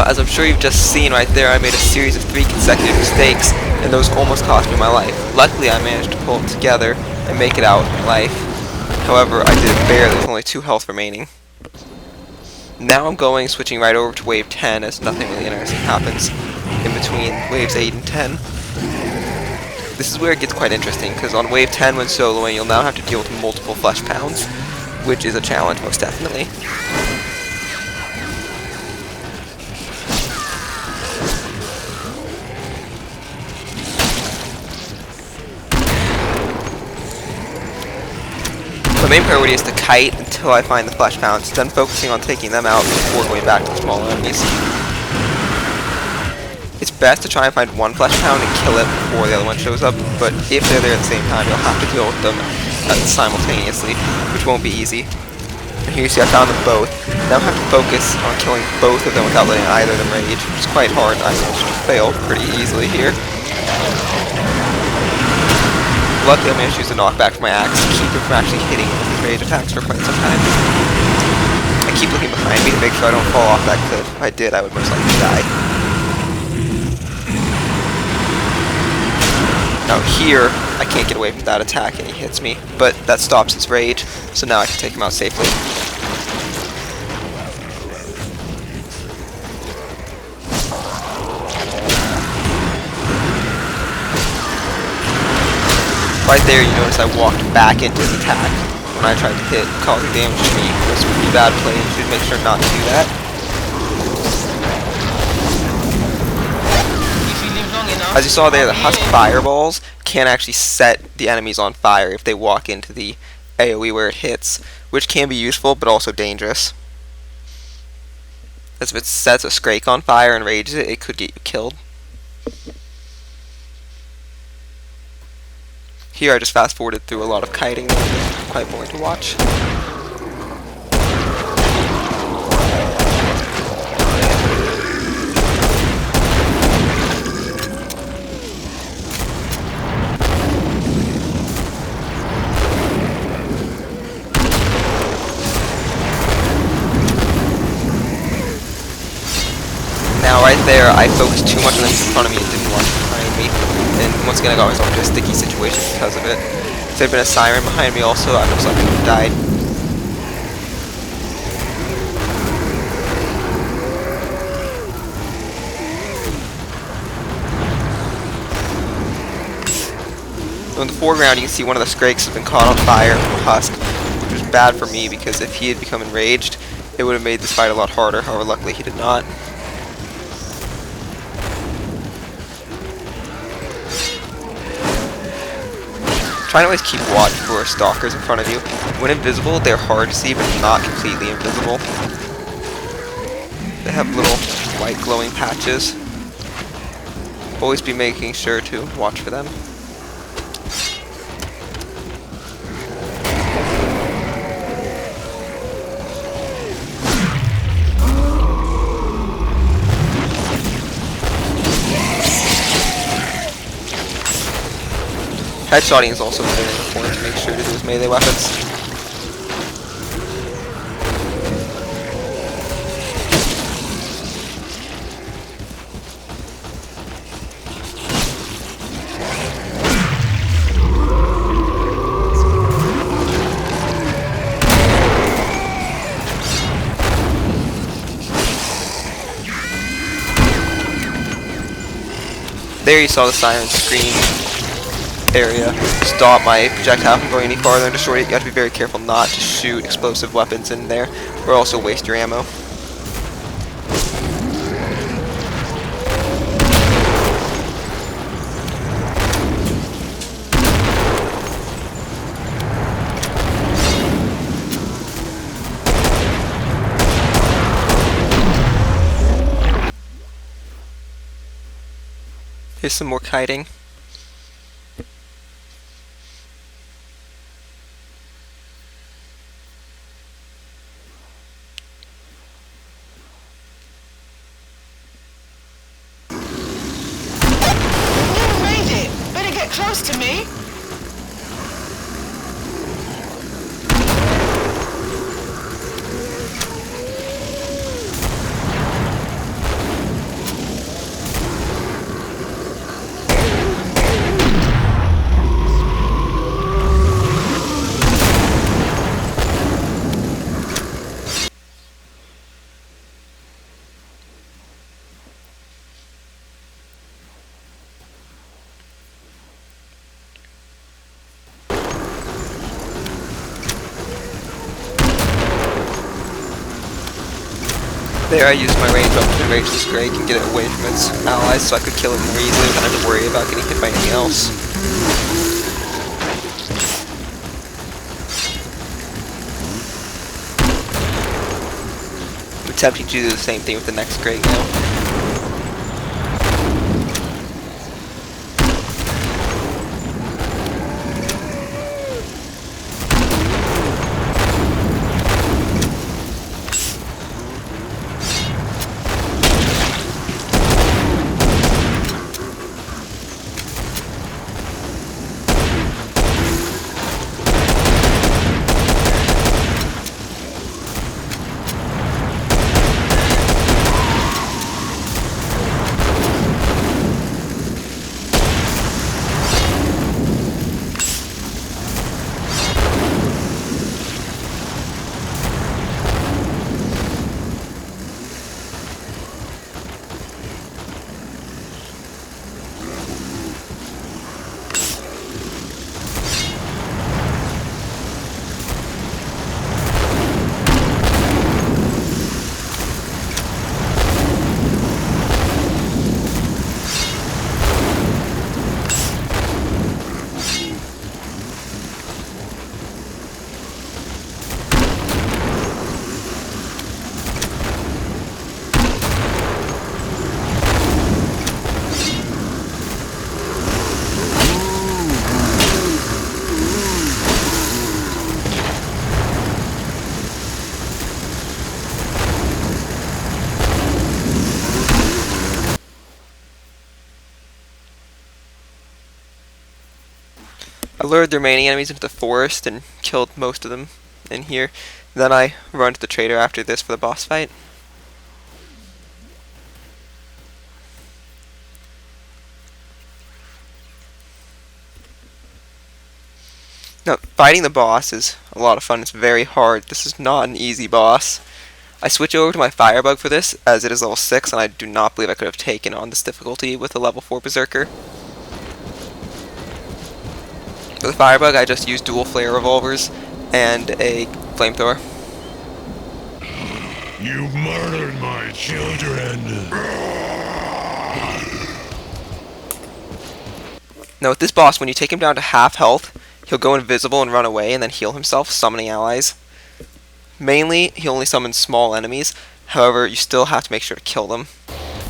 as I'm sure you've just seen right there, I made a series of 3 consecutive mistakes, and those almost cost me my life. Luckily, I managed to pull it together and make it out with my life. However, I did it barely with only 2 health remaining. Now I'm switching right over to wave 10, as nothing really interesting happens in between waves 8 and 10. This is where it gets quite interesting, because on wave 10 when soloing, you'll now have to deal with multiple flesh pounds, which is a challenge most definitely. My main priority is to kite until I find the flesh pounds, then focusing on taking them out before going back to the smaller enemies. It's best to try and find one flesh pound and kill it before the other one shows up, but if they're there at the same time, you'll have to deal with them simultaneously, which won't be easy. And here you see I found them both. Now I have to focus on killing both of them without letting either of them rage, which is quite hard. I managed to fail pretty easily here. Luckily, I managed to use the knockback for my axe to keep him from actually hitting these rage attacks for quite some time. I keep looking behind me to make sure I don't fall off that cliff. If I did, I would most likely die. Now here, I can't get away from that attack and he hits me, but that stops his rage, so now I can take him out safely. Right there, you notice I walked back into his attack when I tried to hit, causing damage to me. It was a pretty bad play, and you should make sure not to do that. As you saw there, the husk fireballs can actually set the enemies on fire if they walk into the AoE where it hits, which can be useful, but also dangerous. As if it sets a Scrake on fire and rages it, it could get you killed. Here I just fast forwarded through a lot of kiting, which is quite boring to watch. Now right there, I focused too much on things in front of me and didn't watch behind me. And once again, I got myself into a sticky situation because of it. If there had been a siren behind me also, I most likely would have died. So in the foreground, you can see one of the Scrakes has been caught on fire from a husk, which was bad for me because if he had become enraged, it would have made this fight a lot harder. However, luckily he did not. Try to always keep watch for stalkers in front of you. When invisible, they're hard to see, but not completely invisible. They have little white glowing patches. Always be making sure to watch for them. Headshotting is also very important to make sure to do with melee weapons. There you saw the siren scream area stop my projectile from going any farther and destroy it. You have to be very careful not to shoot explosive weapons in there or also waste your ammo. Here's some more kiting. Close to me. There I used my range weapon to enrage this Greg and get it away from its allies so I could kill it more easily without having to worry about getting hit by anything else. I'm attempting to do the same thing with the next Greg now. I lured the remaining enemies into the forest and killed most of them in here. Then I run to the trader after this for the boss fight. Now, fighting the boss is a lot of fun. It's very hard. This is not an easy boss. I switch over to my Firebug for this, as it is level 6, and I do not believe I could have taken on this difficulty with a level 4 Berserker. For the Firebug, I just use dual flare revolvers and a flamethrower. You murdered my children! Now with this boss, when you take him down to half health, he'll go invisible and run away and then heal himself, summoning allies. Mainly, he only summons small enemies, however, you still have to make sure to kill them.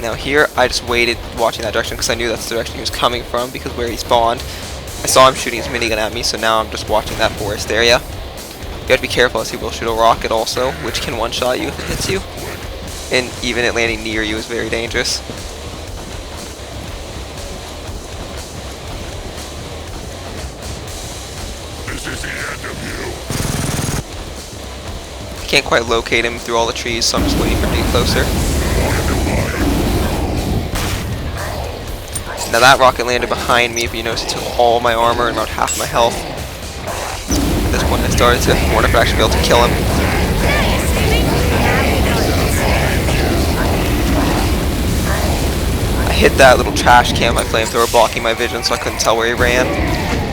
Now here, I just waited watching that direction because I knew that's the direction he was coming from because where he spawned. I saw him shooting his minigun at me, so now I'm just watching that forest area. You have to be careful as he will shoot a rocket also, which can one-shot you if it hits you. And even it landing near you is very dangerous. This is the end of you. I can't quite locate him through all the trees, so I'm just waiting for him to get closer. Now that rocket landed behind me. If you notice, it took all my armor and about half my health. At this point I started to wonder if I'd actually be able to kill him. I hit that little trash can with my flamethrower, blocking my vision so I couldn't tell where he ran.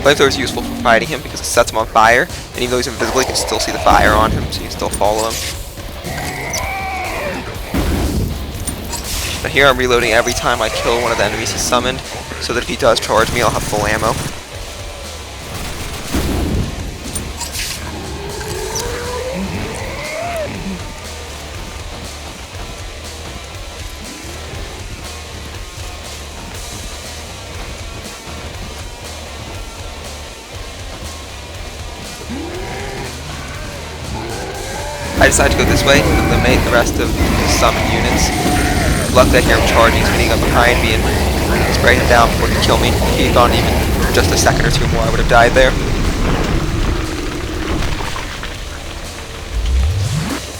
Flamethrower is useful for fighting him because it sets him on fire, and even though he's invisible you can still see the fire on him, so you can still follow him. Now here I'm reloading every time I kill one of the enemies he summoned, so that if he does charge me I'll have full ammo. I decided to go this way to eliminate the rest of the summoned units. Luckily I hear him charging his minigun behind me and spray him down before he could kill me. If he had gone even just a second or two more I would have died there.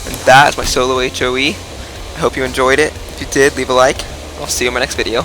And that is my solo HOE. I hope you enjoyed it. If you did, leave a like. I'll see you in my next video.